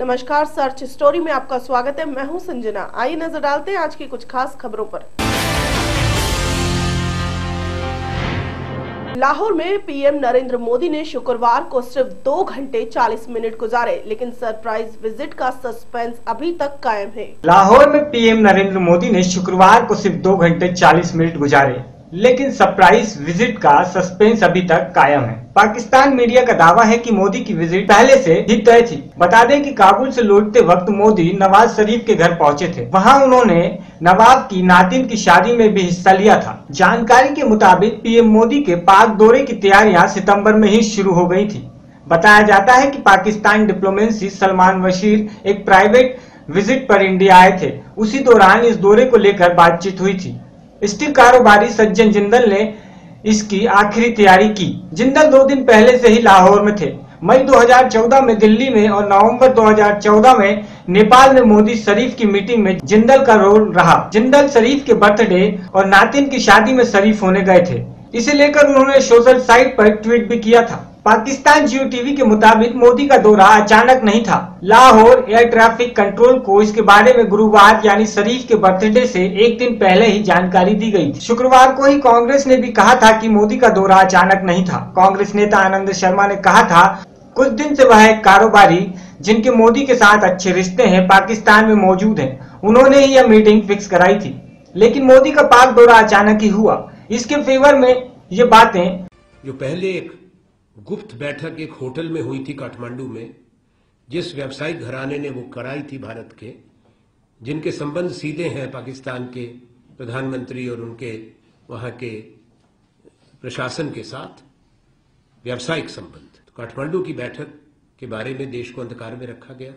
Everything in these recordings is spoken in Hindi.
नमस्कार, सर्च स्टोरी में आपका स्वागत है। मैं हूं संजना। आइए नजर डालते हैं आज की कुछ खास खबरों पर। लाहौर में पीएम नरेंद्र मोदी ने शुक्रवार को सिर्फ 2 घंटे 40 मिनट गुजारे, लेकिन सरप्राइज विजिट का सस्पेंस अभी तक कायम है। लाहौर में पीएम नरेंद्र मोदी ने शुक्रवार को सिर्फ 2 घंटे 40 मिनट गुजारे, लेकिन सरप्राइज विजिट का सस्पेंस अभी तक कायम है। पाकिस्तान मीडिया का दावा है कि मोदी की विजिट पहले से ही तय थी। बता दें कि काबुल से लौटते वक्त मोदी नवाज शरीफ के घर पहुंचे थे। वहां उन्होंने नवाब की नातिन की शादी में भी हिस्सा लिया था। जानकारी के मुताबिक पीएम मोदी के पाक दौरे की तैयारियां सितंबर में ही शुरू हो गई थी। बताया जाता है कि पाकिस्तान डिप्लोमेसी सलमान बशीर एक प्राइवेट विजिट पर इंडिया आए थे। उसी दौरान इस दौरे को लेकर बातचीत हुई थी। स्टील कारोबारी सज्जन जिंदल ने इसकी आखिरी तैयारी की। जिंदल 2 दिन पहले से ही लाहौर में थे। मई 2014 में दिल्ली में और नवंबर 2014 में नेपाल में मोदी शरीफ की मीटिंग में जिंदल का रोल रहा। जिंदल शरीफ के बर्थडे और नातिन की शादी में शरीफ होने गए थे। इसे लेकर उन्होंने सोशल साइट पर ट्वीट भी किया था। पाकिस्तान जियो टीवी के मुताबिक मोदी का दौरा अचानक नहीं था। लाहौर एयर ट्रैफिक कंट्रोल को इसके बारे में गुरुवार यानी शरीफ के बर्थडे से 1 दिन पहले ही जानकारी दी गई थी। शुक्रवार को ही कांग्रेस ने भी कहा था कि मोदी का दौरा अचानक नहीं था। कांग्रेस नेता आनंद शर्मा ने कहा था कुछ दिन से वह एक कारोबारी जिनके मोदी के साथ अच्छे रिश्ते हैं पाकिस्तान में मौजूद हैं। उन्होंने ही यह मीटिंग फिक्स कराई थी, लेकिन मोदी का पाक दौरा अचानक ही हुआ। इसके फेवर में ये बातें जो पहले एक गुप्त बैठक एक होटल में हुई थी काठमांडू में, जिस व्यावसायिक घराने ने वो कराई थी भारत के, जिनके संबंध सीधे हैं पाकिस्तान के प्रधानमंत्री और उनके वहां के प्रशासन के साथ, व्यावसायिक संबंध। तो काठमांडू की बैठक के बारे में देश को अंधकार में रखा गया।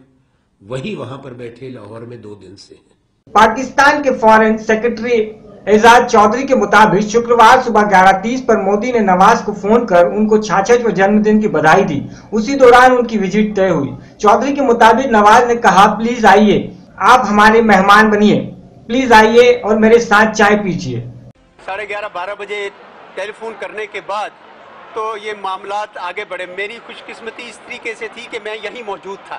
वही वहां पर बैठे लाहौर में 2 दिन से हैं। पाकिस्तान के फॉरेन सेक्रेटरी एजाज चौधरी के मुताबिक शुक्रवार सुबह 11:30 पर मोदी ने नवाज को फोन कर उनको 66वें जन्मदिन की बधाई दी। उसी दौरान उनकी विजिट तय हुई। चौधरी के मुताबिक नवाज ने कहा, प्लीज आइए, आप हमारे मेहमान बनिए, प्लीज आइए और मेरे साथ चाय पीजिए। 11:30-12 बजे टेलीफोन करने के बाद तो ये मामलात आगे बढ़े। मेरी खुशकिस्मती इस तरीके से थी कि मैं यहीं मौजूद था,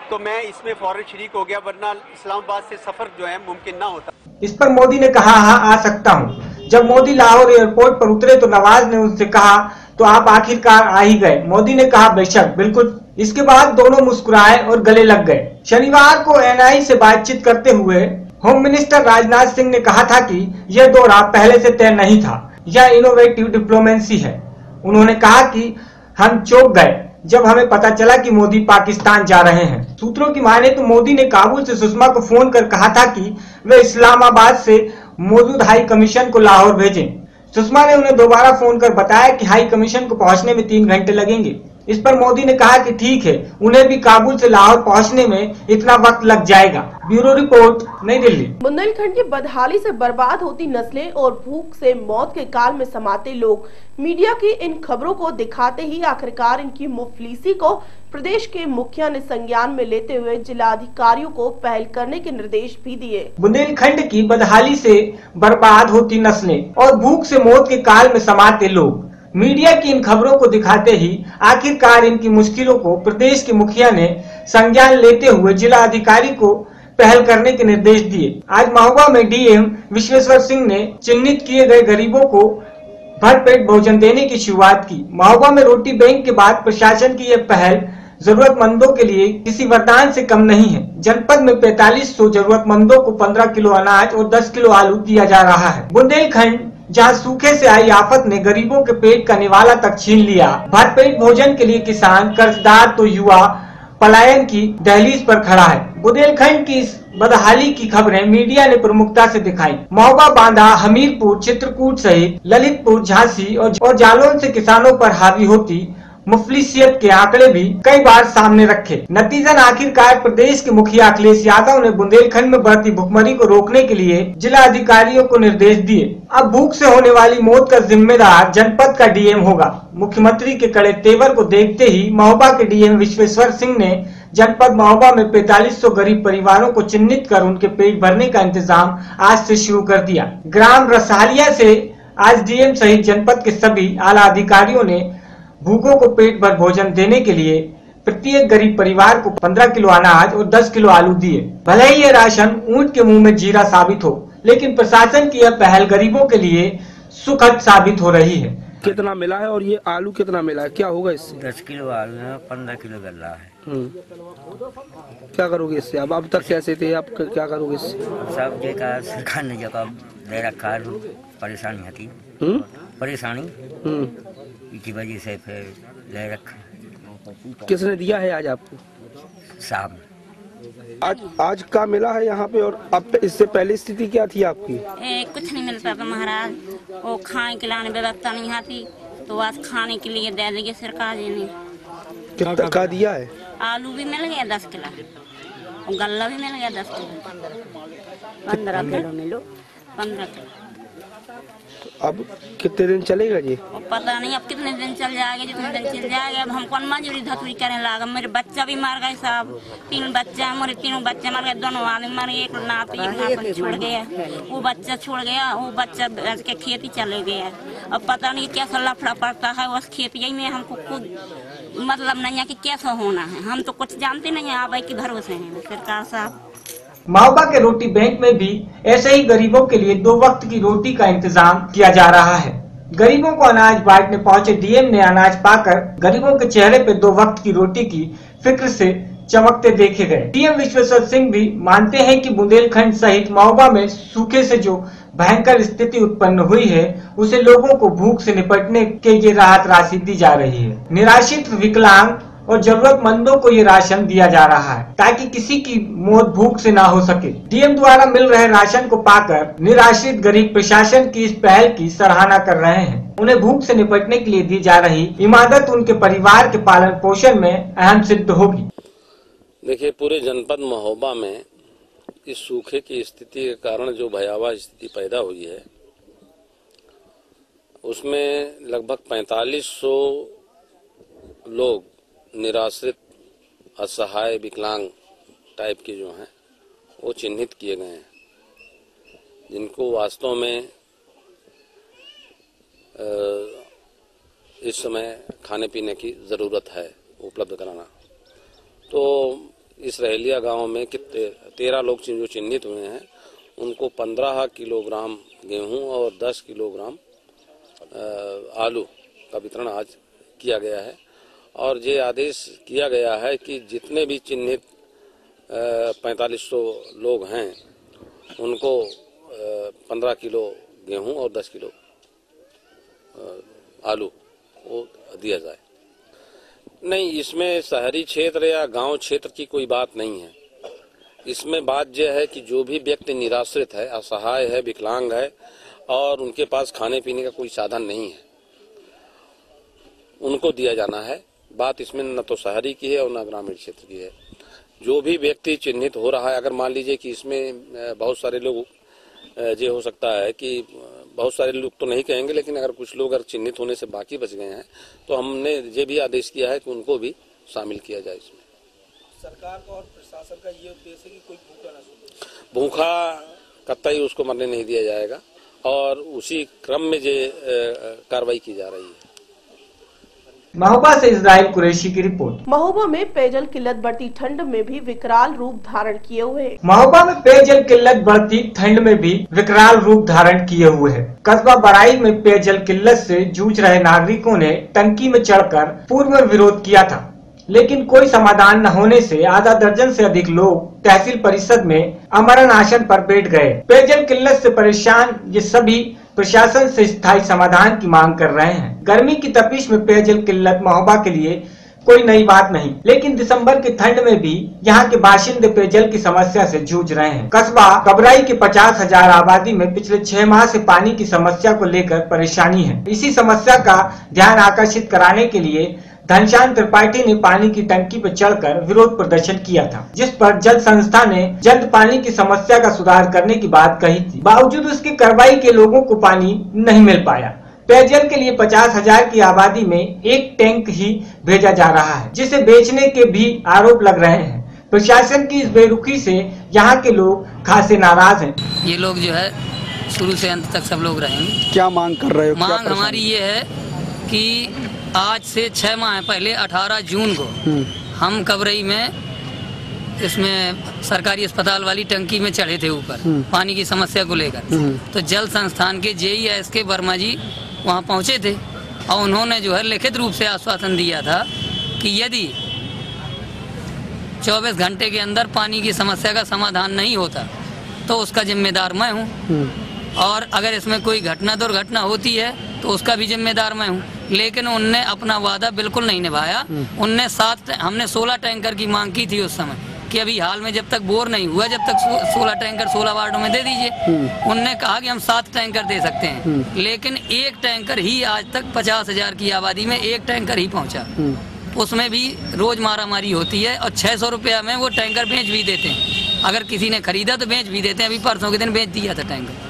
तो मैं इसमें फौरन शरीक हो गया, वरना इस्लामाबाद से सफर जो है मुमकिन ना होता। इस पर मोदी ने कहा, हाँ आ सकता हूँ। जब मोदी लाहौर एयरपोर्ट पर उतरे तो नवाज ने उनसे कहा, तो आप आखिरकार आ ही गए। मोदी ने कहा, बेशक, बिल्कुल। इसके बाद दोनों मुस्कुराए और गले लग गए। शनिवार को एनआई से बातचीत करते हुए होम मिनिस्टर राजनाथ सिंह ने कहा था कि यह दौरा पहले से तय नहीं था, यह इनोवेटिव डिप्लोमेसी है। उन्होंने कहा कि हम चौंक गए जब हमें पता चला कि मोदी पाकिस्तान जा रहे हैं। सूत्रों की माने तो मोदी ने काबुल से सुषमा को फोन कर कहा था कि वे इस्लामाबाद से मौजूद हाई कमीशन को लाहौर भेजें। सुषमा ने उन्हें दोबारा फोन कर बताया कि हाई कमीशन को पहुंचने में 3 घंटे लगेंगे। इस पर मोदी ने कहा कि ठीक है, उन्हें भी काबुल से लाहौर पहुंचने में इतना वक्त लग जाएगा। ब्यूरो रिपोर्ट, नई दिल्ली। बुंदेलखंड की बदहाली से बर्बाद होती नस्लें और भूख से मौत के काल में समाते लोग मीडिया की इन खबरों को दिखाते ही आखिरकार इनकी मुफलिसी को प्रदेश के मुखिया ने संज्ञान में लेते हुए जिला अधिकारियों को पहल करने के निर्देश भी दिए। बुंदेलखंड की बदहाली से बर्बाद होती नस्लें और भूख से मौत के काल में समाते लोग मीडिया की इन खबरों को दिखाते ही आखिरकार इनकी मुश्किलों को प्रदेश के मुखिया ने संज्ञान लेते हुए जिला अधिकारी को पहल करने के निर्देश दिए। आज महोबा में डीएम विश्वेश्वर सिंह ने चिन्हित किए गए गरीबों को भरपेट भोजन देने की शुरुआत की। महोबा में रोटी बैंक के बाद प्रशासन की यह पहल जरूरतमंदों के लिए किसी वरदान से कम नहीं है। जनपद में 4500 जरूरतमंदों को 15 किलो अनाज और 10 किलो आलू दिया जा रहा है। बुंदेलखंड जहां सूखे से आई आफत ने गरीबों के पेट का निवाला तक छीन लिया, भरपेट भोजन के लिए किसान, कर्जदार तो युवा पलायन की दहलीज पर खड़ा है। बुंदेलखंड की इस बदहाली की खबरें मीडिया ने प्रमुखता से दिखाई। महोबा, बांदा, हमीरपुर, चित्रकूट सहित ललितपुर, झांसी और जालौन से किसानों पर हावी होती मुफलिसियत के आंकड़े भी कई बार सामने रखे। नतीजन आखिरकार प्रदेश के मुखिया अखिलेश यादव ने बुंदेलखंड में बढ़ती भुखमरी को रोकने के लिए जिला अधिकारियों को निर्देश दिए। अब भूख से होने वाली मौत का जिम्मेदार जनपद का डीएम होगा। मुख्यमंत्री के कड़े तेवर को देखते ही महोबा के डीएम विश्वेश्वर सिंह ने जनपद महोबा में 4500 गरीब परिवारों को चिन्हित कर उनके पेट भरने का इंतजाम आज से शुरू कर दिया। ग्राम रसालिया से आज डीएम सहित जनपद के सभी आला अधिकारियों ने भूखों को पेट भर भोजन देने के लिए प्रत्येक गरीब परिवार को 15 किलो अनाज और 10 किलो आलू दिए। भले ही ये राशन ऊंट के मुंह में जीरा साबित हो, लेकिन प्रशासन की यह पहल गरीबों के लिए सुखद साबित हो रही है। कितना मिला है और ये आलू कितना मिला है, क्या होगा इससे? 10 किलो आलू है, 15 किलो गल्ला है। क्या करोगे इससे? अब तक कैसे थे आप, क्या करोगे इससे? सब जगह सरकार ने जगह दे रखा है, परेशानी आती परेशानी इसी वजह से फिर ले रखा। किसने दिया है आज आपको? साहब आज का मिला है यहाँ पे। और अब इससे पहले स्थिति क्या थी आपकी? कुछ नहीं मिलता था महाराज, वो खाने के लाने व्यवस्था नहीं आती, तो आज खाने के लिए दे देंगे सरकार ने। कितना का दिया है? आलू भी मिल गया 10 किलो और गल्ला भी मिल गया 10 किलो। 15 किलो मिलो, 15 किलो। अब कितने दिन चलेगा जी? पता नहीं अब कितने दिन चल जाएगा, जितने दिन चल जाएगा। अब हम कौन मजूरी धतूरी करने लगा। मेरे बच्चा भी मर गए साहब, 3 बच्चे, मेरे 3 बच्चे मर गए, दोनों आदमी मर गए, एक नाती एक नाती छोड़ गया, वो बच्चा छोड़ गया, वो बच्चा के खेती चले गया। अब पता नहीं कैसा लफड़ा पड़ता है उस खेती में, हमको खुद मतलब नहीं है कि कैसा होना है, हम तो कुछ जानते नहीं है। आप के भरोसे हैं सरकार साहब। महोबा के रोटी बैंक में भी ऐसे ही गरीबों के लिए 2 वक्त की रोटी का इंतजाम किया जा रहा है। गरीबों को अनाज बांटने पहुंचे डीएम ने अनाज पाकर गरीबों के चेहरे पे 2 वक्त की रोटी की फिक्र से चमकते देखे गए। डीएम विश्वेश्वर सिंह भी मानते हैं कि बुंदेलखंड सहित महोबा में सूखे से जो भयंकर स्थिति उत्पन्न हुई है, उसे लोगों को भूख से निपटने के लिए राहत राशि दी जा रही है। निराश्रित, विकलांग और जरूरतमंदों को ये राशन दिया जा रहा है ताकि किसी की मौत भूख से ना हो सके। डीएम द्वारा मिल रहे राशन को पाकर निराश्रित गरीब प्रशासन की इस पहल की सराहना कर रहे हैं। उन्हें भूख से निपटने के लिए दी जा रही इमादत उनके परिवार के पालन पोषण में अहम सिद्ध होगी। देखिए, पूरे जनपद महोबा में इस सूखे की स्थिति के कारण जो भयावह स्थिति पैदा हुई है, उसमें लगभग 4500 लोग निराश्रित, असहाय, विकलांग टाइप के जो हैं वो चिन्हित किए गए हैं, जिनको वास्तव में इस समय खाने पीने की ज़रूरत है उपलब्ध कराना। तो इस रहेलिया गांव में 13 लोग जो चिन्हित हुए हैं, उनको 15 किलोग्राम गेहूं और 10 किलोग्राम आलू का वितरण आज किया गया है। और ये आदेश किया गया है कि जितने भी चिन्हित 4500 लोग हैं, उनको 15 किलो गेहूं और 10 किलो आलू वो दिया जाए। नहीं, इसमें शहरी क्षेत्र या गांव क्षेत्र की कोई बात नहीं है। इसमें बात यह है कि जो भी व्यक्ति निराश्रित है, असहाय है, विकलांग है और उनके पास खाने पीने का कोई साधन नहीं है, उनको दिया जाना है। बात इसमें न तो शहरी की है और न ग्रामीण क्षेत्र की है। जो भी व्यक्ति चिन्हित हो रहा है, अगर मान लीजिए कि इसमें बहुत सारे लोग, ये हो सकता है कि बहुत सारे लोग तो नहीं कहेंगे, लेकिन अगर कुछ लोग अगर चिन्हित होने से बाकी बच गए हैं, तो हमने ये भी आदेश किया है कि उनको भी शामिल किया जाए इसमें। सरकार का और प्रशासन का ये उद्देश्य है कि कोई भूखा ना सोए। भूखा कतई उसको मरने नहीं दिया जाएगा और उसी क्रम में ये कार्रवाई की जा रही है। महोबा से इस्राइल कुरैशी की रिपोर्ट। महोबा में पेयजल किल्लत बढ़ती ठंड में भी विकराल रूप धारण किए हुए है। महोबा में पेयजल किल्लत बढ़ती ठंड में भी विकराल रूप धारण किए हुए है। कस्बा बराई में पेयजल किल्लत से जूझ रहे नागरिकों ने टंकी में चढ़कर पूर्व में विरोध किया था, लेकिन कोई समाधान न होने से आधा दर्जन से अधिक लोग तहसील परिषद में अमरण आसन पर बैठ गए। पेयजल किल्लत से परेशान ये सभी प्रशासन से स्थायी समाधान की मांग कर रहे हैं। गर्मी की तपिश में पेयजल किल्लत महोबा के लिए कोई नई बात नहीं, लेकिन दिसंबर की ठंड में भी यहाँ के बाशिंदे पेयजल की समस्या से जूझ रहे हैं। कस्बा कबराई के 50,000 आबादी में पिछले 6 माह से पानी की समस्या को लेकर परेशानी है। इसी समस्या का ध्यान आकर्षित कराने के लिए घनश्याम त्रिपाठी ने पानी की टंकी पर चढ़कर विरोध प्रदर्शन किया था, जिस पर जल संस्था ने जल्द पानी की समस्या का सुधार करने की बात कही थी। बावजूद उसके करवाई के लोगों को पानी नहीं मिल पाया। पेयजल के लिए 50,000 की आबादी में एक टैंक ही भेजा जा रहा है, जिसे बेचने के भी आरोप लग रहे हैं। प्रशासन की इस बेरुखी से यहाँ के लोग खासे नाराज हैं। ये लोग जो है शुरू से अंत तक सब लोग रहेंगे। क्या मांग कर रहे हो? मांग हमारी ये है कि आज से 6 माह पहले 18 जून को हम कबरई में इसमें सरकारी अस्पताल वाली टंकी में चढ़े थे ऊपर पानी की समस्या को लेकर। तो जल संस्थान के JES के वर्मा जी वहाँ पहुँचे थे और उन्होंने जो है लिखित रूप से आश्वासन दिया था कि यदि 24 घंटे के अंदर पानी की समस्या का समाधान नहीं होता तो उसका जिम्मेदार मैं हूँ, और अगर इसमें कोई घटना दुर्घटना होती है तो उसका भी जिम्मेदार मैं हूँ। लेकिन उनने अपना वादा बिल्कुल नहीं निभाया। उनने हमने 16 टैंकर की मांग की थी उस समय कि अभी हाल में जब तक बोर नहीं हुआ जब तक 16 टैंकर 16 वार्डों में दे दीजिए। उनने कहा कि हम 7 टैंकर दे सकते हैं, लेकिन एक टैंकर ही आज तक 50,000 की आबादी में एक टैंकर ही पहुंचा। उसमें भी रोज मारामारी होती है और 600 रुपया में वो टैंकर बेच भी देते हैं। अगर किसी ने खरीदा तो बेच भी देते हैं। अभी परसों के दिन बेच दिया था टैंकर,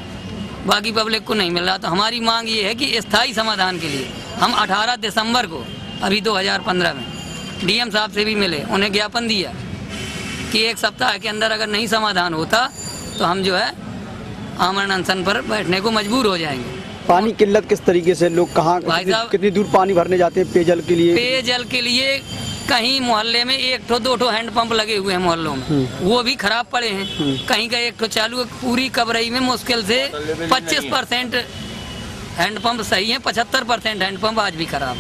बाकी पब्लिक को नहीं मिल रहा। तो हमारी मांग ये है कि स्थायी समाधान के लिए हम 18 दिसंबर को अभी 2015 में DM साहब से भी मिले, उन्हें ज्ञापन दिया कि 1 सप्ताह के अंदर अगर नहीं समाधान होता तो हम जो है आमरण अनशन पर बैठने को मजबूर हो जाएंगे। पानी किल्लत किस तरीके से, लोग कहाँ कितनी दूर पानी भरने जाते हैं पेयजल के लिए? पेयजल के लिए कहीं मोहल्ले में 1-2 हैंडपंप लगे हुए हैं मोहल्लों में, वो भी खराब पड़े हैं। कहीं का 1 चालू है। पूरी कबरई में मुश्किल से 25% हैंडपंप सही है, 75% हैंडपंप आज भी खराब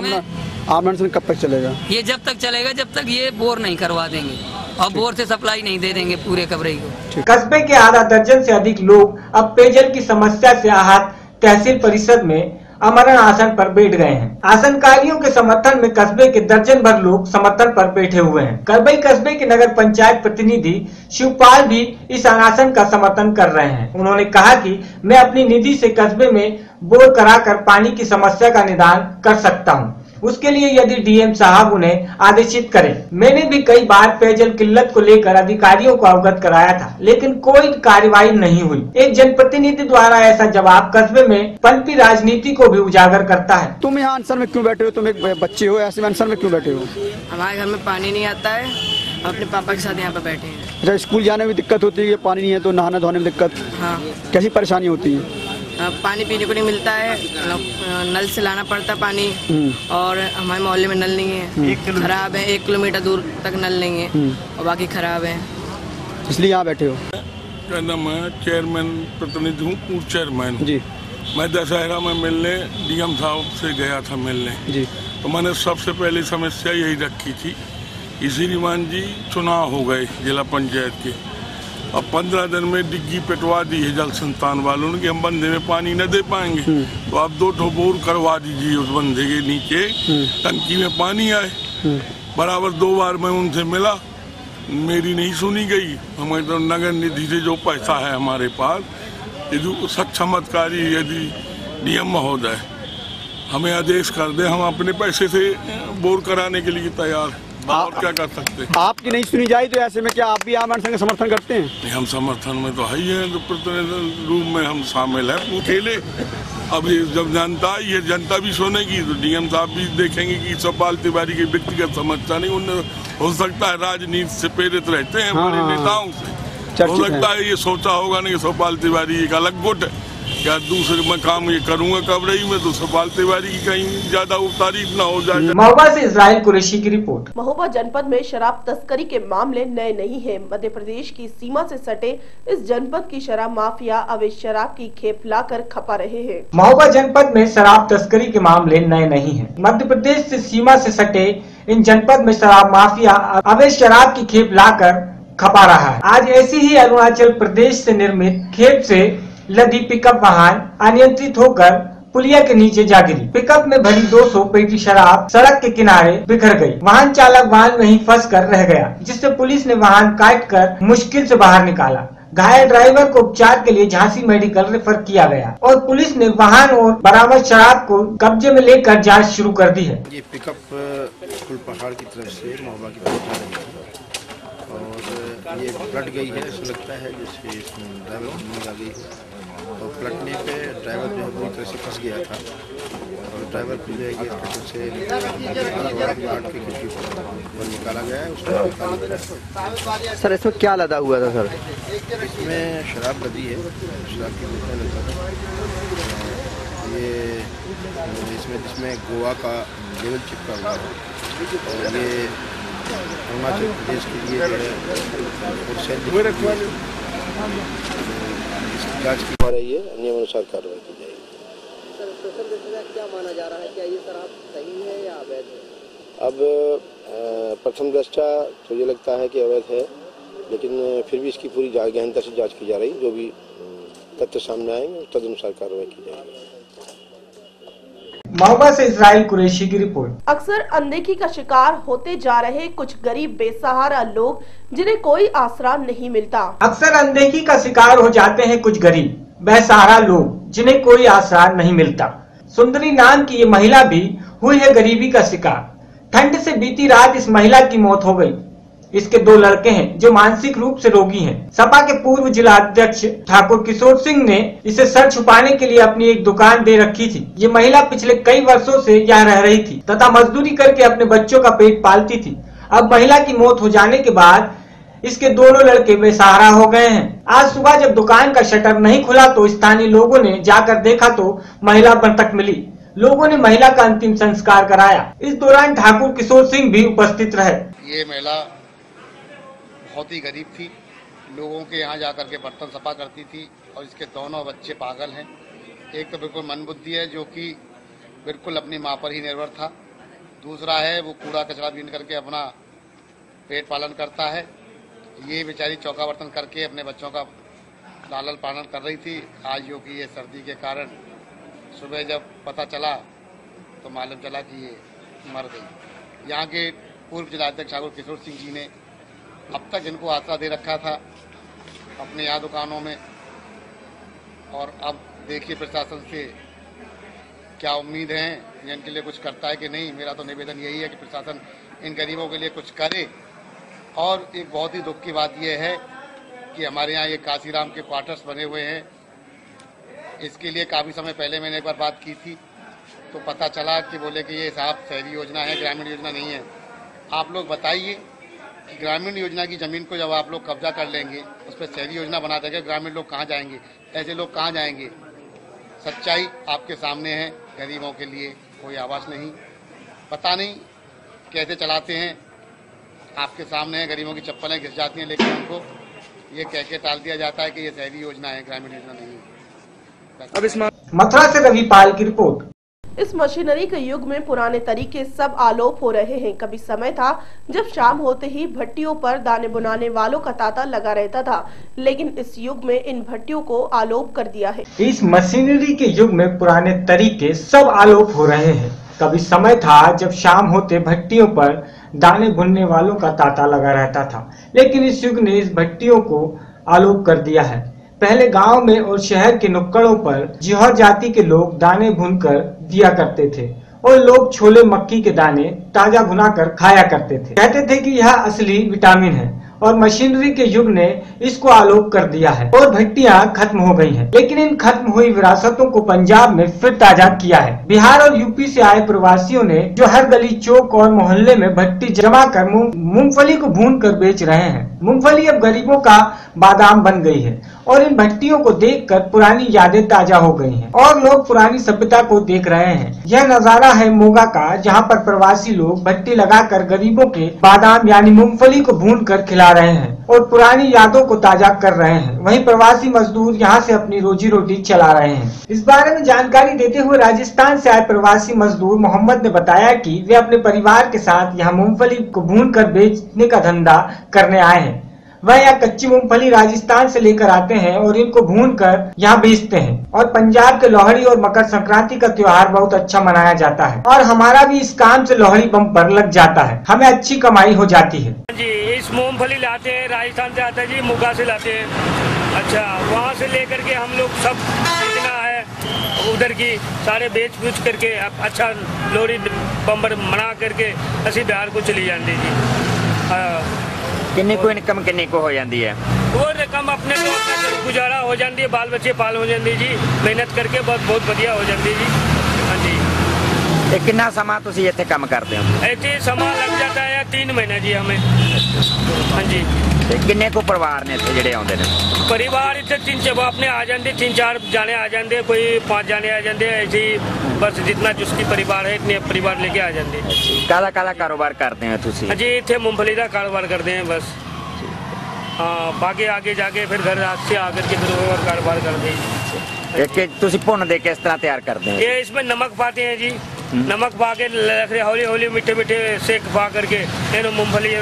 है। आमरण कब तक चलेगा? ये जब तक चलेगा जब तक ये बोर नहीं करवा देंगे और बोर से सप्लाई नहीं दे देंगे पूरे कबरई को। कस्बे के आधा दर्जन से अधिक लोग अब पेयजल की समस्या से आहत तहसील परिषद में आमरण आसन पर बैठ गए हैं। आंदोलनकारियों के समर्थन में कस्बे के दर्जन भर लोग समर्थन पर बैठे हुए हैं। कबरई कस्बे के नगर पंचायत प्रतिनिधि शिवपाल भी इस अनशन का समर्थन कर रहे हैं। उन्होंने कहा कि मैं अपनी निधि से कस्बे में बोर कराकर पानी की समस्या का निदान कर सकता हूं। उसके लिए यदि DM साहब उन्हें आदेशित करें। मैंने भी कई बार पेयजल किल्लत को लेकर अधिकारियों को अवगत कराया था, लेकिन कोई कार्रवाई नहीं हुई। एक जनप्रतिनिधि द्वारा ऐसा जवाब कस्बे में पनपी राजनीति को भी उजागर करता है। तुम यहाँ अनशन में क्यों बैठे हो? तुम एक बच्चे हो, ऐसे में अनशन में क्यों बैठे हो? हमारे घर में पानी नहीं आता है, हम अपने पापा के साथ यहाँ पे बैठे हैं। अच्छा, स्कूल जाने में दिक्कत होती है, पानी नहीं है तो नहाने धोने में दिक्कत? हाँ। कैसी परेशानी होती है? पानी पीने को नहीं मिलता है, नल से लाना पड़ता है पानी, और हमारे मोहल्ले में नल नहीं है, खराब है। 1 किलोमीटर दूर तक नल नहीं है और बाकी खराब है, इसलिए यहाँ बैठे हो। क्या नाम है? चेयरमैन प्रतिनिधि हूँ, पूर्व चेयरमैन जी। मैं दशहरा में मिलने DM साहब से गया था मिलने जी। तो मैंने सबसे पहले समस्या यही रखी थी कि श्रीमान जी चुनाव हो गए जिला पंचायत के, अब 15 दिन में डिग्गी पिटवा दी है जल संस्थान वालों ने कि हम बंधे में पानी न दे पाएंगे। तो आप 2 ठो बोर करवा दीजिए उस बंधे के नीचे, टंकी में पानी आए। बराबर 2 बार मैं उनसे मिला, मेरी नहीं सुनी गई। हमारे तो नगर निधि से जो पैसा है हमारे पास, यदि सक्षम अधिकारी यदि DM महोदय हमें आदेश कर दे, हम अपने पैसे से बोर कराने के लिए तैयार। और क्या कर सकते हैं? आपकी नहीं सुनी जाए तो ऐसे में क्या आप भी आमरण का समर्थन करते हैं? हम समर्थन में तो है ही है, तो प्रतिनिधि रूप में हम शामिल हैं अकेले। अब जब जनता आई है, जनता भी सुनेगी तो DM साहब भी देखेंगे कि सवाल तिवारी की व्यक्तिगत समस्या नहीं, उन्हें हो सकता है राजनीति से प्रेरित रहते हैं बड़े नेताओं से, हो सकता है ये सोचा होगा नहीं सवाल तिवारी एक अलग गुट है, क्या दूसरे में काम ये करूंगा कबरई में तो सवाल तिवारी की कहीं ज्यादा तारीफ न हो जाए। महोबा से इस्राइल कुरैशी की रिपोर्ट। महोबा जनपद में शराब तस्करी के मामले नए नहीं हैं। मध्य प्रदेश की सीमा से सटे इस जनपद की शराब माफिया अवैध शराब की खेप लाकर खपा रहे हैं। महोबा जनपद में शराब तस्करी के मामले नए नहीं हैं। मध्य प्रदेश से सीमा से सटे इन जनपद में शराब माफिया अवैध शराब की खेप लाकर खपा रहा है। आज ऐसी ही अरुणाचल प्रदेश से निर्मित खेप से लदी पिकअप वाहन अनियंत्रित होकर पुलिया के नीचे जा गिरी। पिकअप में भरी 200 पेटी शराब सड़क के किनारे बिखर गई। वाहन चालक वाहन में ही फंस कर रह गया, जिससे पुलिस ने वाहन काट कर मुश्किल से बाहर निकाला। घायल ड्राइवर को उपचार के लिए झांसी मेडिकल रेफर किया गया और पुलिस ने वाहन और बरामद शराब को कब्जे में लेकर जांच शुरू कर दी है। ये पिकअप फुलपहाड़ की तरफ से महोबा की तरफ जा रही है और ये पलट गई है। ऐसा लगता है जैसे इसमें ड्राइवर नींद आ गई है और पलटने पे ड्राइवर जो है पूरी तरह से फंस गया था और ड्राइवर को जो है कि स्टेशन से काट के खिड़की पर निकाला गया है। उसको सर इसमें क्या लदा हुआ था? सर इसमें शराब लदी है, शराब की बोतल लदा था। ये जिसमें गोवा का लेवल चिपका हुआ है और ये अरुणाचल प्रदेश के लिए जो है इसकी जाँच की जा रही है, नियमानुसार कार्रवाई की जाएगी। सर, सोशल मीडिया क्या माना जा रहा है, क्या ये शराब सही है या अवैध है? अब प्रथम दृष्टया तो ये लगता है कि अवैध है, लेकिन फिर भी इसकी पूरी गहनता से जांच की जा रही। जो भी तथ्य सामने आएंगे तदनुसार कार्रवाई की जाएगी। महोबा से इस्राइल कुरैशी की रिपोर्ट। अक्सर अनदेखी का शिकार होते जा रहे कुछ गरीब बेसहारा लोग जिन्हें कोई आसरा नहीं मिलता। अक्सर अनदेखी का शिकार हो जाते हैं कुछ गरीब बेसहारा लोग जिन्हें कोई आसरा नहीं मिलता। सुंदरी नाम की ये महिला भी हुई है गरीबी का शिकार। ठंड से बीती रात इस महिला की मौत हो गई। इसके 2 लड़के हैं जो मानसिक रूप से रोगी हैं। सपा के पूर्व जिला अध्यक्ष ठाकुर किशोर सिंह ने इसे सर छुपाने के लिए अपनी एक दुकान दे रखी थी। ये महिला पिछले कई वर्षों से यहाँ रह रही थी तथा मजदूरी करके अपने बच्चों का पेट पालती थी। अब महिला की मौत हो जाने के बाद इसके दोनों लड़के बेसहारा हो गए हैं। आज सुबह जब दुकान का शटर नहीं खुला तो स्थानीय लोगों ने जाकर देखा तो महिला मृतक मिली। लोगों ने महिला का अंतिम संस्कार कराया। इस दौरान ठाकुर किशोर सिंह भी उपस्थित रहे। ये महिला बहुत ही गरीब थी, लोगों के यहाँ जाकर के बर्तन सफा करती थी और इसके दोनों बच्चे पागल हैं। एक तो बिल्कुल मंदबुद्धि है जो कि बिल्कुल अपनी माँ पर ही निर्भर था। दूसरा है वो कूड़ा कचरा बीन करके अपना पेट पालन करता है। ये बेचारी चौका बर्तन करके अपने बच्चों का लालन पालन कर रही थी। आज जो कि ये सर्दी के कारण सुबह जब पता चला तो मालूम चला कि ये मर गई। यहाँ के पूर्व जिलाध्यक्ष ठाकुर किशोर सिंह जी ने अब तक इनको आसरा दे रखा था अपने यहाँ दुकानों में, और अब देखिए प्रशासन से क्या उम्मीद है, इनके लिए कुछ करता है कि नहीं। मेरा तो निवेदन यही है कि प्रशासन इन गरीबों के लिए कुछ करे। और एक बहुत ही दुख की बात यह है कि हमारे यहाँ ये काशीराम के क्वार्टर्स बने हुए हैं। इसके लिए काफ़ी समय पहले मैंने एक बार बात की थी तो पता चला कि बोले कि ये साहब शहरी योजना है, ग्रामीण योजना नहीं है। आप लोग बताइए कि ग्रामीण योजना की ज़मीन को जब आप लोग कब्जा कर लेंगे, उस पर शहरी योजना बना देंगे, ग्रामीण लोग कहाँ जाएंगे? ऐसे लोग कहाँ जाएंगे? सच्चाई आपके सामने है। गरीबों के लिए कोई आवाज़ नहीं, पता नहीं कैसे चलाते हैं। आपके सामने है, गरीबों की चप्पलें घिस जाती हैं, लेकिन उनको ये कह के टाल दिया जाता है कि ये शहरी योजना है, ग्रामीण योजना नहीं है। अब इस मथुरा से रविपाल की रिपोर्ट। इस मशीनरी के युग में पुराने तरीके सब आलोप हो रहे हैं। कभी समय था जब शाम होते ही भट्टियों पर दाने बुनाने वालों का तांता लगा रहता था, लेकिन इस युग में इन भट्टियों को आलोप कर दिया है। इस मशीनरी के युग में पुराने तरीके सब आलोप हो रहे हैं। कभी समय था जब शाम होते भट्टियों पर दाने बुनने वालों का तांता लगा रहता था, लेकिन इस युग ने इस भट्टियों को आलोप कर दिया है। पहले गांव में और शहर के नुक्कड़ों पर जिहर जाति के लोग दाने भुनकर दिया करते थे और लोग छोले मक्की के दाने ताजा भुनाकर खाया करते थे। कहते थे कि यह असली विटामिन है, और मशीनरी के युग ने इसको आलोप कर दिया है और भट्टियां खत्म हो गई हैं। लेकिन इन खत्म हुई विरासतों को पंजाब में फिर ताजा किया है। बिहार और यूपी से आए प्रवासियों ने जो हर गली चौक और मोहल्ले में भट्टी जमा कर मूंगफली को भून कर बेच रहे हैं। मूंगफली अब गरीबों का बादाम बन गई है और इन भट्टियों को देखकर पुरानी यादें ताजा हो गई हैं और लोग पुरानी सभ्यता को देख रहे हैं। यह नजारा है मोगा का, जहां पर प्रवासी लोग भट्टी लगाकर गरीबों के बादाम यानी मूंगफली को भून कर खिला रहे हैं और पुरानी यादों को ताजा कर रहे हैं। वहीं प्रवासी मजदूर यहां से अपनी रोजी रोटी चला रहे हैं। इस बारे में जानकारी देते हुए राजस्थान से आए प्रवासी मजदूर मोहम्मद ने बताया कि वे अपने परिवार के साथ यहाँ मूंगफली को भून कर बेचने का धंधा करने आए हैं। वह यहाँ कच्ची मूंगफली राजस्थान से लेकर आते हैं और इनको भूनकर यहाँ बेचते हैं। और पंजाब के लोहड़ी और मकर संक्रांति का त्योहार बहुत अच्छा मनाया जाता है और हमारा भी इस काम से लोहड़ी बम पर लग जाता है, हमें अच्छी कमाई हो जाती है। जी, इस मूंगफली लाते हैं, राजस्थान से आता है जी, मोगा से लाते हैं। अच्छा, वहाँ से लेकर के हम लोग सब बेचना है उधर की, सारे बेच बूच करके अच्छा लोहड़ी बम मना करके असी बिहार को चली जाती जी। किन्नी को इनकम किन्नी को हो जाती है? वो रकम अपने को अपना गुजारा हो जाती है, बाल बच्चे पाल हो जाती जी, मेहनत करके बहुत बढ़िया हो जाती जी। हाँ जी। ਇਹ ਕਿੰਨਾ ਸਮਾਂ ਤੁਸੀਂ ਇੱਥੇ ਕੰਮ ਕਰਦੇ ਹੋ? ਇੱਥੇ ਸਮਾਂ ਲੱਗ ਜਾਂਦਾ ਹੈ 3 महीने जी हमें। हाँ जी। ਤੇ ਕਿੰਨੇ ਕੁ ਪਰਿਵਾਰ ਨੇ ਇੱਥੇ ਜਿਹੜੇ ਆਉਂਦੇ ਨੇ? परिवार इतने 3 अपने आ जाते 3-4 जाने आ जाते, कोई 5 जाने आ जाते, ऐसे ही बस जितना जिसकी परिवार है इतने परिवार लेके आ जाते। ਕਾਹਦਾ ਕਾਰੋਬਾਰ ਕਰਦੇ ਹੋ ਤੁਸੀਂ? हाँ जी, इतने मूंगफली का कारोबार करते हैं बस। हाँ, बाकी आगे जाके फिर घर से आकर के फिर और कारोबार करते हैं। कि ਤੁਸੀਂ ਭੁੰਨ ਦੇ किस तरह तैयार करते हैं? ये इसमें नमक पाते हैं जी, नमक पा के हौली हौली मीठे मीठे सेक पा करके मूंगफली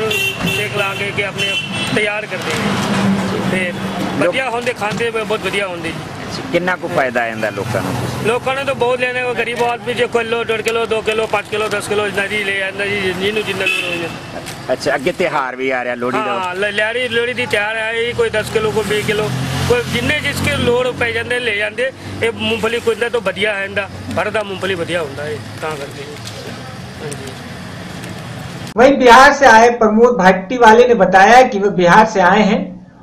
सेक ला के अपने तैयार करते हैं। फिर बढ़िया होंगे, खाते बहुत बढ़िया होंगे। कितना को फायदा आंदा लोगों ने तो बहुत लेने को, गरीब आदमी जो kilo 1.5 kilo 2 kilo 5 kilo 10 kilo इतना जी ले आंदा जी, जिन्होंने जिन्ना लोग। अच्छा, अगे त्योहार भी आ रहा लोहड़ी दा? हाँ, लोहड़ी दी त्योहार है, कोई 10 किलो कोई 20 किलो कोई जिन्ने जिसके लोड़ पै जाते ले जाते। ये मूंगफली कुछ तो बढ़िया है, भरदा मूंगफली बढ़िया होता है करके। वहीं बिहार से आए प्रमोद भट्टी वाले ने बताया कि वे बिहार से आए हैं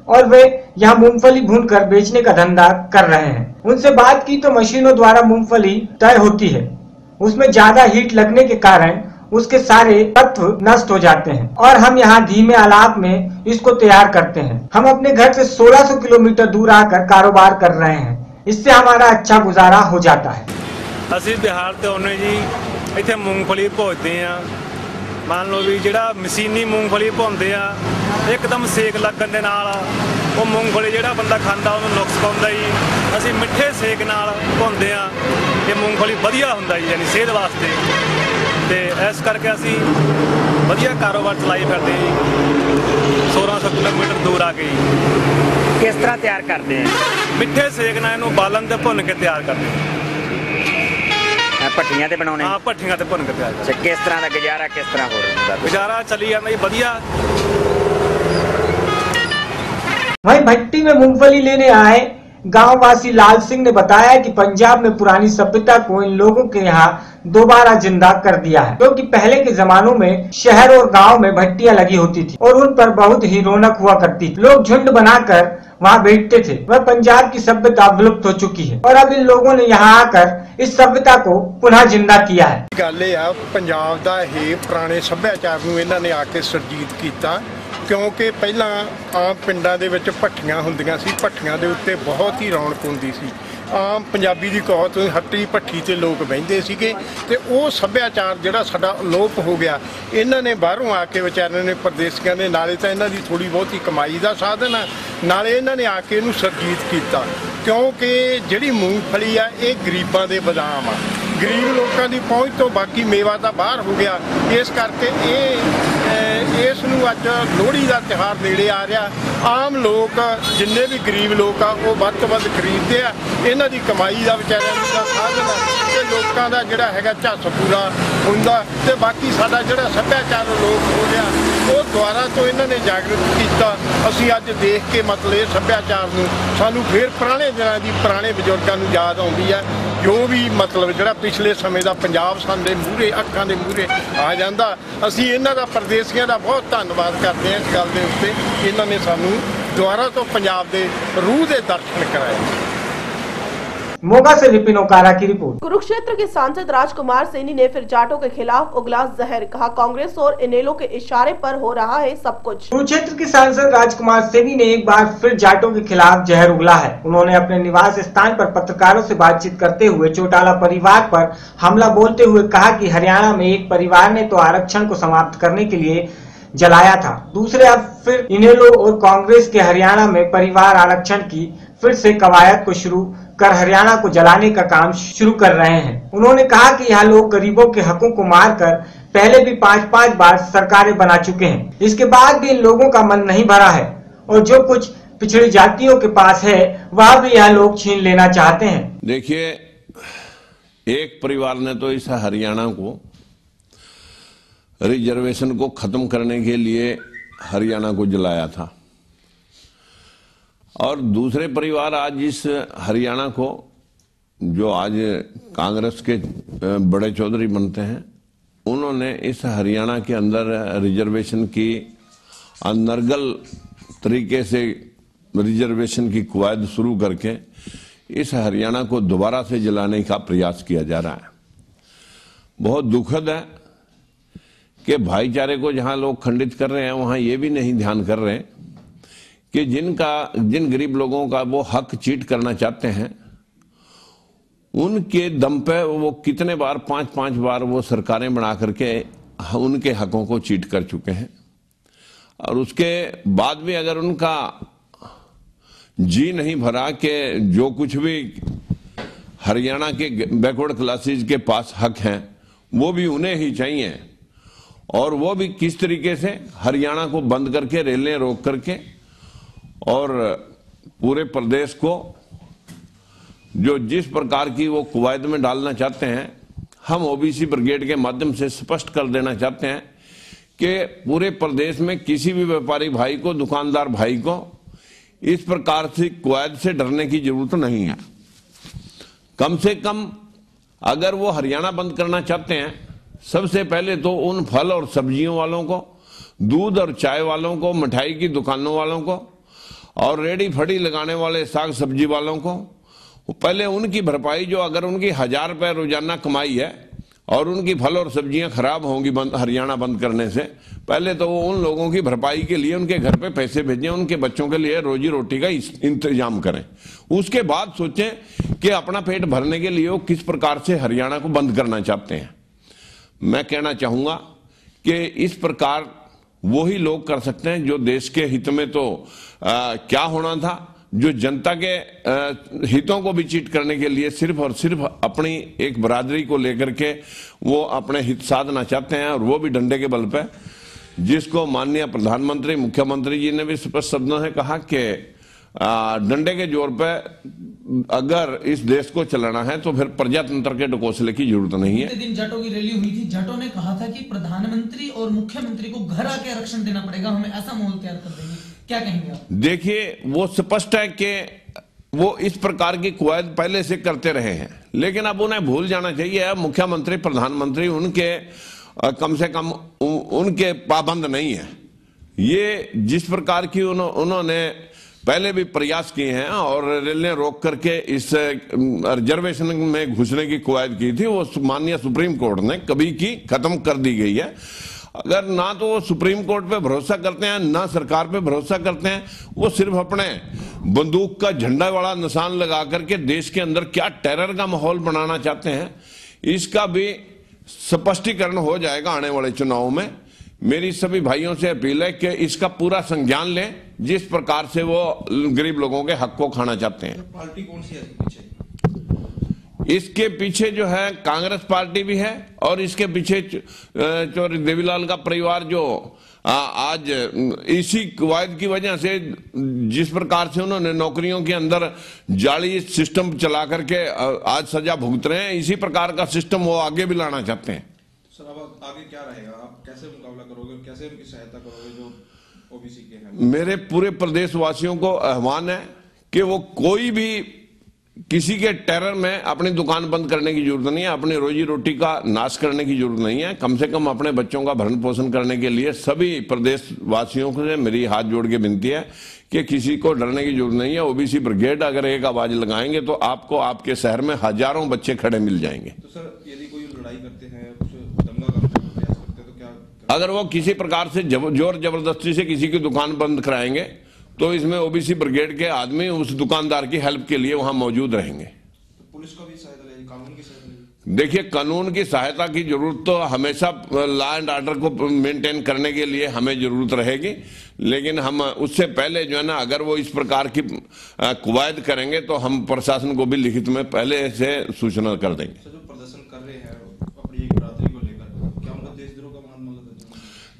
और वे यहाँ मूंगफली भूनकर बेचने का धंधा कर रहे हैं। उनसे बात की तो मशीनों द्वारा मूंगफली तय होती है, उसमें ज्यादा हीट लगने के कारण उसके सारे तत्व नष्ट हो जाते हैं और हम यहाँ धीमे आलाप में इसको तैयार करते हैं। हम अपने घर से 1600 किलोमीटर दूर आकर कारोबार कर रहे हैं, इससे हमारा अच्छा गुजारा हो जाता है। ਅਸੀਂ ਬਿਹਾਰ ਤੇ ਆਉਨੇ ਜੀ, ਇੱਥੇ ਮੂੰਗਫਲੀ ਭੁੰਨਦੇ ਆ। ਮੰਨ ਲਓ ਵੀ ਜਿਹੜਾ ਮਸ਼ੀਨੀ ਮੂੰਗਫਲੀ ਭੁੰਨਦੇ ਆ, ਇੱਕਦਮ ਸੇਕ ਲੱਗਣ ਦੇ ਨਾਲ ਉਹ ਮੂੰਗਫਲੀ ਜਿਹੜਾ ਬੰਦਾ ਖਾਂਦਾ ਉਹਨੂੰ ਨੁਕਸ ਪਾਉਂਦਾ ਜੀ। ਅਸੀਂ ਮਿੱਠੇ ਸੇਕ ਨਾਲ ਭੁੰਨਦੇ ਆ, ਇਹ ਮੂੰਗਫਲੀ ਵਧੀਆ ਹੁੰਦਾ ਜੀ, ਯਾਨੀ ਸਿਹਤ ਵਾਸਤੇ। ਤੇ ਇਸ ਕਰਕੇ ਅਸੀਂ ਵਧੀਆ ਕਾਰੋਬਾਰ ਚਲਾਈ ਫਿਰਦੇ ਜੀ 1600 ਕਿਲੋਮੀਟਰ ਦੂਰ ਆ ਕੇ ਜੀ। ਕਿਸ ਤਰ੍ਹਾਂ ਤਿਆਰ ਕਰਦੇ ਆ? ਮਿੱਠੇ ਸੇਕ ਨਾਲ ਇਹਨੂੰ ਬਾਲਣ ਤੇ ਭੁੰਨ ਕੇ ਤਿਆਰ ਕਰਦੇ ਆ। ਭੱਠੀਆਂ ਤੇ ਬਣਾਉਣੇ? हाँ, भट्ठियां ते भुन के तैयार। अच्छा, किस तरह का गुजारा किस तरह हो रहा है? गुजारा चली जाता जी बढ़िया। वहीं भट्टी में मूंगफली लेने आए गांववासी लाल सिंह ने बताया कि पंजाब में पुरानी सभ्यता को इन लोगों के यहाँ दोबारा जिंदा कर दिया है, क्योंकि पहले के जमानों में शहर और गांव में भट्टियां लगी होती थी और उन पर बहुत ही रौनक हुआ करती थी। लोग झुंड बनाकर वहाँ बैठते थे। वह पंजाब की सभ्यता विलुप्त हो चुकी है और अब इन लोगों ने यहाँ आकर इस सभ्यता को पुनः जिंदा किया है। गल ये आ, पंजाब दा ही पुराने सभ्याचार नूं इन्हां ने आके सरजीत कीता, क्योंकि पहला आम पिंडां दे विच भट्ठियां हुंदियां सी, भट्ठियां दे उत्ते बहुत ही रौनक हुंदी सी। आम पंजाबी की कहावत हट्टी भट्ठी ते लोग बहिंदे सीगे ते वो सभ्याचार जिहड़ा साडा अलोप हो गया। इन्हां ने बाहरों आके विचारिਆਂ ने परदेसियां ने नाले तां इन्हां दी थोड़ी बहुत ही कमाई दा साधन आ, नाले इन्हां ने आके इहनूं सरजीत कीता, क्योंकि जिहड़ी मूंगफली आ ये गरीबां दे बादाम आ, गरीब लोगों की पहुँच तो बाकी मेवा तो बाहर हो गया। इस करके इस अज लोहड़ी का त्यौहार नेड़े आ रहा, आम लोग जिन्ने भी गरीब लोग आ वो वध तो वध खरीदते आ, इन्हां दी कमाई का विचारिਆਂ दा साधन है, लोगों का जिहड़ा हैगा झस पूरा हुंदा ते बाकी साडा जिहड़ा सभ्याचार लोप हो गया वो दुआरा तो इन्हां ने जागृत किया। असीं अज देख के मतलब सभ्याचार नूं सानूं फिर पुराने दिनां दी पुराने बजुर्गों नूं याद आउंदी है, जो भी मतलब जिहड़ा पिछले समय का पंजाब साडे मूहरे अखां दे मूहरे आ जांदा। असीं इन्हां दा परदेसियां दा बहुत धन्नवाद करते हैं इस गल दे उत्ते, इन्हां ने सानूं दुआरा तो पंजाब दे रूह दे दर्शन कराए। मोगा से विपिन ओकारा की रिपोर्ट। कुरुक्षेत्र के सांसद राजकुमार सैनी ने फिर जाटों के खिलाफ उगला जहर, कहा कांग्रेस और इनेलो के इशारे पर हो रहा है सब कुछ। कुरुक्षेत्र के सांसद राजकुमार सैनी ने एक बार फिर जाटों के खिलाफ जहर उगला है। उन्होंने अपने निवास स्थान पर पत्रकारों से बातचीत करते हुए चौटाला परिवार पर हमला बोलते हुए कहा कि हरियाणा में एक परिवार ने तो आरक्षण को समाप्त करने के लिए जलाया था, दूसरे अब फिर इनेलो और कांग्रेस के हरियाणा में परिवार आरक्षण की फिर से कवायद को शुरू कर हरियाणा को जलाने का काम शुरू कर रहे हैं। उन्होंने कहा कि यहाँ लोग गरीबों के हकों को मारकर पहले भी 5-5 बार सरकारें बना चुके हैं, इसके बाद भी इन लोगों का मन नहीं भरा है और जो कुछ पिछड़ी जातियों के पास है वह भी यह लोग छीन लेना चाहते हैं। देखिए, एक परिवार ने तो इस हरियाणा को रिजर्वेशन को खत्म करने के लिए हरियाणा को जलाया था और दूसरे परिवार आज इस हरियाणा को, जो आज कांग्रेस के बड़े चौधरी बनते हैं, उन्होंने इस हरियाणा के अंदर रिजर्वेशन की अनर्गल तरीके से रिजर्वेशन की कवायद शुरू करके इस हरियाणा को दोबारा से जलाने का प्रयास किया जा रहा है। बहुत दुखद है कि भाईचारे को जहां लोग खंडित कर रहे हैं वहां ये भी नहीं ध्यान कर रहे कि जिन गरीब लोगों का वो हक चीट करना चाहते हैं उनके दम पे वो कितने बार 5-5 बार वो सरकारें बना करके उनके हकों को चीट कर चुके हैं। और उसके बाद भी अगर उनका जी नहीं भरा कि जो कुछ भी हरियाणा के बैकवर्ड क्लासेस के पास हक हैं वो भी उन्हें ही चाहिए, और वो भी किस तरीके से हरियाणा को बंद करके रेलें रोक करके और पूरे प्रदेश को जो जिस प्रकार की वो कवायद में डालना चाहते हैं, हम ओबीसी ब्रिगेड के माध्यम से स्पष्ट कर देना चाहते हैं कि पूरे प्रदेश में किसी भी व्यापारी भाई को, दुकानदार भाई को इस प्रकार से कवायद से डरने की जरूरत नहीं है। कम से कम अगर वो हरियाणा बंद करना चाहते हैं, सबसे पहले तो उन फल और सब्जियों वालों को, दूध और चाय वालों को, मिठाई की दुकानों वालों को और रेडी फड़ी लगाने वाले साग सब्जी वालों को पहले उनकी भरपाई, जो अगर उनकी 1000 रुपये रोजाना कमाई है और उनकी फल और सब्जियां खराब होंगी हरियाणा बंद करने से, पहले तो वो उन लोगों की भरपाई के लिए उनके घर पे पैसे भेजें, उनके बच्चों के लिए रोजी रोटी का इंतजाम करें। उसके बाद सोचें कि अपना पेट भरने के लिए वो किस प्रकार से हरियाणा को बंद करना चाहते हैं। मैं कहना चाहूंगा कि इस प्रकार वो ही लोग कर सकते हैं जो देश के हित में तो क्या होना था, जो जनता के हितों को भी चीट करने के लिए सिर्फ और सिर्फ अपनी एक बरादरी को लेकर के वो अपने हित साधना चाहते हैं, और वो भी डंडे के बल पे, जिसको माननीय प्रधानमंत्री, मुख्यमंत्री जी ने भी स्पष्ट शब्दों से कहा कि डंडे के जोर पे अगर इस देश को चलाना है तो फिर प्रजातंत्र के ढकोसले की जरूरत नहीं है। दिन जाटों की रैली हुई थी, जाटों ने कहा था कि प्रधानमंत्री और मुख्यमंत्री को घर आके आरक्षण देना पड़ेगा, हमें ऐसा माहौल तैयार कर देंगे, क्या कहेंगे आप? देखिए, वो स्पष्ट है कि वो इस प्रकार की कवायद पहले से करते रहे हैं, लेकिन अब उन्हें भूल जाना चाहिए मुख्यमंत्री, प्रधानमंत्री उनके कम से कम उनके पाबंद नहीं है। ये जिस प्रकार की उन्होंने पहले भी प्रयास किए हैं और रेलें रोक करके इस रिजर्वेशन में घुसने की कवायद की थी, वो माननीय सुप्रीम कोर्ट ने कभी की खत्म कर दी गई है। अगर ना तो वो सुप्रीम कोर्ट पे भरोसा करते हैं, ना सरकार पे भरोसा करते हैं, वो सिर्फ अपने बंदूक का झंडा वाला निशान लगा करके देश के अंदर क्या टेरर का माहौल बनाना चाहते हैं, इसका भी स्पष्टीकरण हो जाएगा आने वाले चुनाव में। मेरी सभी भाइयों से अपील है कि इसका पूरा संज्ञान लें, जिस प्रकार से वो गरीब लोगों के हक को खाना चाहते हैं। पार्टी कौन सी है पीछे? इसके पीछे जो है कांग्रेस पार्टी भी है, और इसके पीछे चौधरी देवीलाल का परिवार जो आज इसी कवायद की वजह से, जिस प्रकार से उन्होंने नौकरियों के अंदर जाली सिस्टम चला करके आज सजा भुगत रहे हैं, इसी प्रकार का सिस्टम वो आगे भी लाना चाहते हैं। सर, अब आगे क्या रहेगा? आप कैसे मुकाबला करोगे, कैसे उनकी सहायता करोगे जो ओबीसी के हैं? मेरे पूरे प्रदेशवासियों को आह्वान है कि वो कोई भी किसी के टेरर में अपनी दुकान बंद करने की जरूरत नहीं है, अपनी रोजी रोटी का नाश करने की जरूरत नहीं है। कम से कम अपने बच्चों का भरण पोषण करने के लिए सभी प्रदेशवासियों से मेरी हाथ जोड़ के विनती है कि किसी को डरने की जरूरत नहीं है। ओबीसी ब्रिगेड अगर एक आवाज लगाएंगे तो आपको आपके शहर में हजारों बच्चे खड़े मिल जाएंगे। तो सर, यदि कोई लड़ाई करते हैं, कुछ दंगा करने का प्रयास करते हैं, तो क्या अगर वो किसी प्रकार से जोर जबरदस्ती से किसी की दुकान बंद कराएंगे तो इसमें ओबीसी ब्रिगेड के आदमी उस दुकानदार की हेल्प के लिए वहां मौजूद रहेंगे। तो पुलिस का भी सहायता लेगी, कानून की सहायता लेगी? देखिए, कानून की सहायता की जरूरत तो हमेशा लॉ एंड ऑर्डर को मेंटेन करने के लिए हमें जरूरत रहेगी, लेकिन हम उससे पहले जो है ना, अगर वो इस प्रकार की कवायद करेंगे तो हम प्रशासन को भी लिखित में पहले से सूचना कर देंगे। जो प्रदर्शन कर रहे हैं अपनी एक बरादरी को लेकर, क्या उनका देशद्रोह का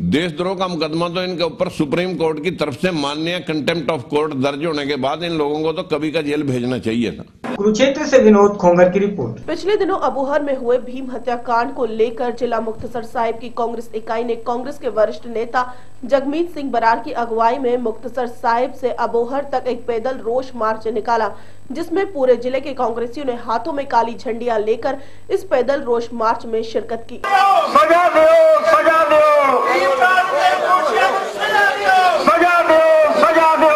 देशद्रोह का मुकदमा तो इनके ऊपर सुप्रीम कोर्ट की तरफ से माननीय कंटेम्प्ट ऑफ कोर्ट दर्ज होने के बाद इन लोगों को तो कभी का जेल भेजना चाहिए था। कुरुक्षेत्र से विनोद खोंगर की रिपोर्ट। पिछले दिनों अबोहर में हुए भीम हत्याकांड को लेकर जिला मुक्तसर साहिब की कांग्रेस इकाई ने कांग्रेस के वरिष्ठ नेता जगमीत सिंह बरार की अगुवाई में मुक्तसर साहिब से अबोहर तक एक पैदल रोष मार्च निकाला, जिसमें पूरे जिले के कांग्रेसियों ने हाथों में काली झंडियां लेकर इस पैदल रोष मार्च में शिरकत की। सजा दो, सजा दो, सजा दो, सजा दो,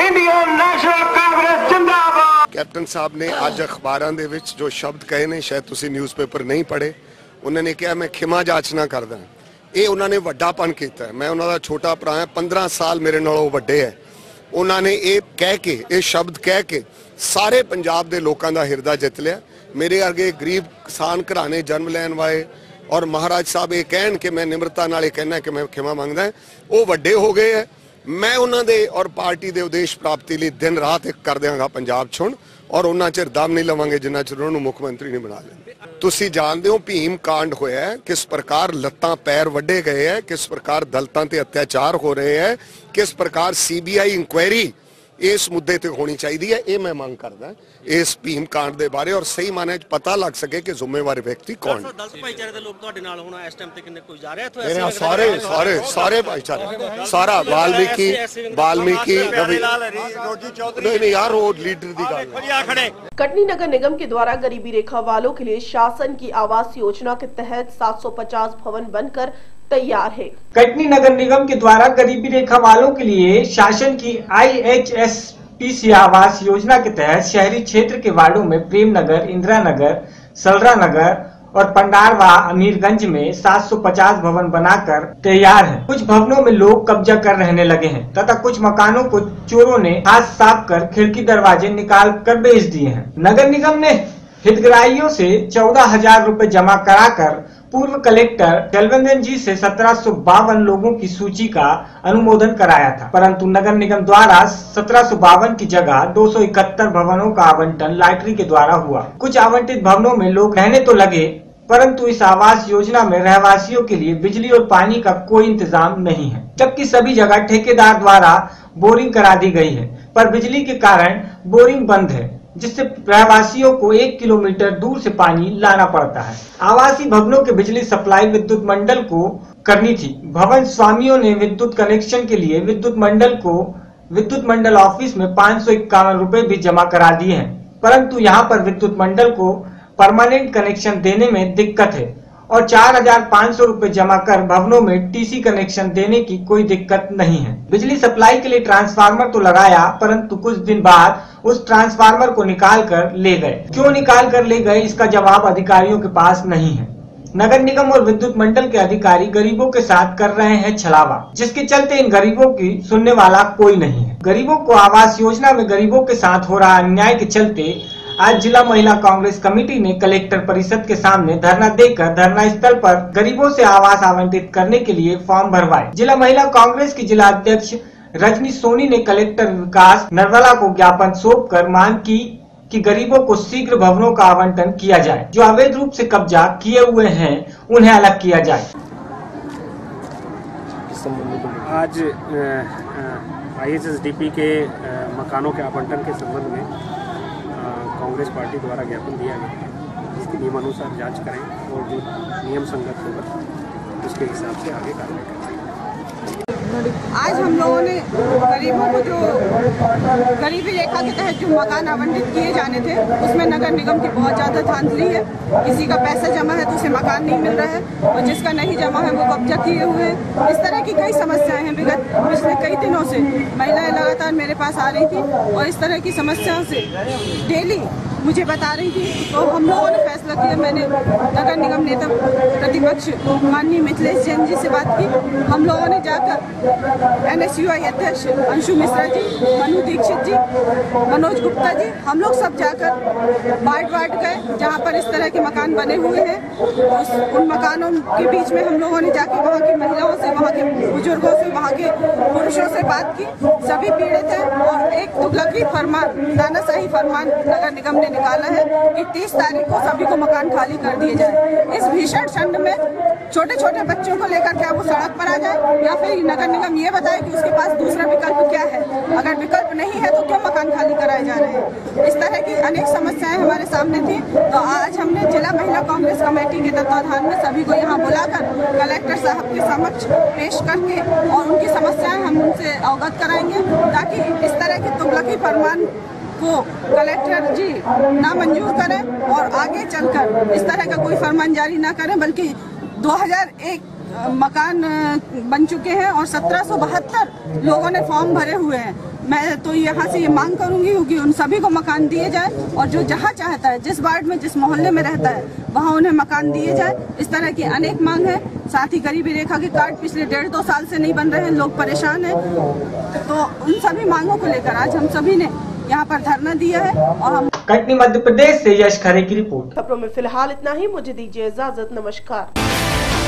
इंडियन नेशनल कांग्रेस जिंदाबाद। कैप्टन साहब ने आज अखबारां दे विच जो शब्द कहे ने, शायद तुसी न्यूज़पेपर नहीं पढ़े, उन्होंने कहा मैं खिमा जाचना करदा। ये उन्होंने वड्डापन किया है। मैं उन्होंने छोटा भरा है, 15 साल मेरे नालों वड्डे है। उन्होंने ये कह के, ये शब्द कह के सारे पंजाब के लोगों का हिरदा जित लिया। मेरे अगे गरीब किसान घराने जन्म लैन वाले और महाराज साहब ये कहन कि मैं निमरता नाल कहना कि मैं खिमा मंगदा है, वो वड्डे हो गए है। मैं उन्होंने और पार्टी के उद्देश प्राप्ति लिए दिन रात एक कर देंगा पंजाब छुण, और उन्ना चिर दम नहीं लवांगे जिन्ना चिर उन्होंने मुख्यमंत्री नहीं बना लेंगे। तुसी जानते हो भीम कांड होया है, किस प्रकार लत्तां पैर वड्डे गए है, किस प्रकार दलितां ते अत्याचार हो रहे हैं, किस प्रकार CBI इंक्वायरी इस मुद्दे ते होनी चाहिए है। ये मैं मांग करदा इस भीम कांड के बारे, और सही माने पता लग सके कि जिम्मेवार व्यक्ति कौन। सारे भाईचारे, सारा वाल्मीकि नहीं यार, वो लीडर दी गल। कटनी नगर निगम के द्वारा गरीबी रेखा वालों के लिए शासन की आवास योजना के तहत 750 भवन बनकर तैयार है। कटनी नगर निगम के द्वारा गरीबी रेखा वालों के लिए शासन की IHSPC आवास योजना के तहत शहरी क्षेत्र के वार्डों में प्रेम नगर, इंदिरा नगर, सलरा नगर और पंडारवा अमीरगंज में 750 भवन बनाकर तैयार है। कुछ भवनों में लोग कब्जा कर रहने लगे हैं तथा कुछ मकानों को चोरों ने हाथ साफ कर खिड़की दरवाजे निकाल कर बेच दिए हैं। नगर निगम ने हितग्राहियों से 14,000 रुपए जमा कराकर पूर्व कलेक्टर जलवंदन जी से 1752 लोगों की सूची का अनुमोदन कराया था, परंतु नगर निगम द्वारा 1752 की जगह 271 भवनों का आवंटन लॉटरी के द्वारा हुआ। कुछ आवंटित भवनों में लोग रहने तो लगे, परंतु इस आवास योजना में रहवासियों के लिए बिजली और पानी का कोई इंतजाम नहीं है, जबकि सभी जगह ठेकेदार द्वारा बोरिंग करा दी गई है, पर बिजली के कारण बोरिंग बंद है, जिससे रहवासियों को 1 किलोमीटर दूर से पानी लाना पड़ता है। आवासीय भवनों के बिजली सप्लाई विद्युत मंडल को करनी थी। भवन स्वामियों ने विद्युत कनेक्शन के लिए विद्युत मंडल ऑफिस में 551 रुपए भी जमा करा दिए हैं, परंतु यहाँ पर विद्युत मंडल को परमानेंट कनेक्शन देने में दिक्कत है और 4,500 रुपए जमा कर भवनों में TC कनेक्शन देने की कोई दिक्कत नहीं है। बिजली सप्लाई के लिए ट्रांसफार्मर तो लगाया, परंतु कुछ दिन बाद उस ट्रांसफार्मर को निकाल कर ले गए। क्यों निकाल कर ले गए, इसका जवाब अधिकारियों के पास नहीं है। नगर निगम और विद्युत मंडल के अधिकारी गरीबों के साथ कर रहे हैं छलावा, जिसके चलते इन गरीबों की सुनने वाला कोई नहीं है। गरीबों को आवास योजना में गरीबों के साथ हो रहा अन्याय के चलते आज जिला महिला कांग्रेस कमेटी ने कलेक्टर परिषद के सामने धरना देकर धरना स्थल पर गरीबों से आवास आवंटित करने के लिए फॉर्म भरवाए। जिला महिला कांग्रेस की जिला अध्यक्ष रजनी सोनी ने कलेक्टर विकास नरवाला को ज्ञापन सौंप कर मांग की कि गरीबों को शीघ्र भवनों का आवंटन किया जाए, जो अवैध रूप से कब्जा किए हुए हैं उन्हें अलग किया जाए। आज IHSDP के मकानों के आवंटन के संबंध में कांग्रेस पार्टी द्वारा ज्ञापन दिया गया, जिसके नियमानुसार जांच करें और जो नियम संगत होगा उसके हिसाब से आगे कार्रवाई करें। आज हम लोगों ने गरीबों को जो गरीबी रेखा के तहत जो मकान आवंटित किए जाने थे, उसमें नगर निगम की बहुत ज़्यादा धांधली है। किसी का पैसा जमा है तो उसे मकान नहीं मिल रहा है, और जिसका नहीं जमा है वो कब्जा किए हुए हैं। इस तरह की कई समस्याएं हैं। पिछले कई दिनों से महिलाएं लगातार मेरे पास आ रही थी और इस तरह की समस्याओं से डेली मुझे बता रही थी। तो हम लोगों ने फैसला किया, मैंने नगर निगम नेता प्रतिपक्ष माननीय मिथिलेश जैन जी से बात की। हम लोगों ने जाकर NSUI अध्यक्ष अंशु मिश्रा जी, मनु दीक्षित जी, मनोज गुप्ता जी, हम लोग सब जाकर वार्ड गए जहाँ पर इस तरह के मकान बने हुए हैं। उन मकानों के बीच में हम लोगों ने जाके वहाँ की महिलाओं से, वहाँ के बुजुर्गों से, वहाँ के पुरुषों से बात की। सभी पीड़ित हैं और एक तुगलकी फरमान, तानाशाही फरमान नगर निगम ने निकाला है कि 30 तारीख को सभी को मकान खाली कर दिए जाए। इस भीषण ठंड में छोटे छोटे बच्चों को लेकर क्या वो सड़क पर आ जाए, या फिर नगर निगम ये बताए कि उसके पास दूसरा विकल्प क्या है। अगर विकल्प नहीं है तो क्यों मकान खाली कराए जा रहे हैं। इस तरह की अनेक समस्याएं हमारे सामने थी। तो आज हमने जिला महिला कांग्रेस कमेटी के तत्वाधान में सभी को यहाँ बुलाकर कलेक्टर साहब के समक्ष पेश करके और उनकी समस्याएं हम उनसे अवगत कराएंगे, ताकि इस तरह के तुगलकी फरमान को कलेक्टर जी ना मंजूर करें और आगे चलकर इस तरह का कोई फरमान जारी ना करें, बल्कि 2001 मकान बन चुके हैं और 1772 लोगों ने फॉर्म भरे हुए हैं। मैं तो यहाँ से ये मांग करूंगी कि उन सभी को मकान दिए जाए और जो जहाँ चाहता है, जिस वार्ड में जिस मोहल्ले में रहता है, वहाँ उन्हें मकान दिए जाए। इस तरह की अनेक मांग है। साथ ही गरीबी रेखा के कार्ड पिछले 1.5-2 साल से नहीं बन रहे हैं, लोग परेशान हैं। तो उन सभी मांगों को लेकर आज हम सभी ने यहाँ पर धरना दिया है। और हम कटनी मध्य प्रदेश से यश खरे की रिपोर्ट। खबरों में फिलहाल इतना ही, मुझे दीजिए इजाजत, नमस्कार।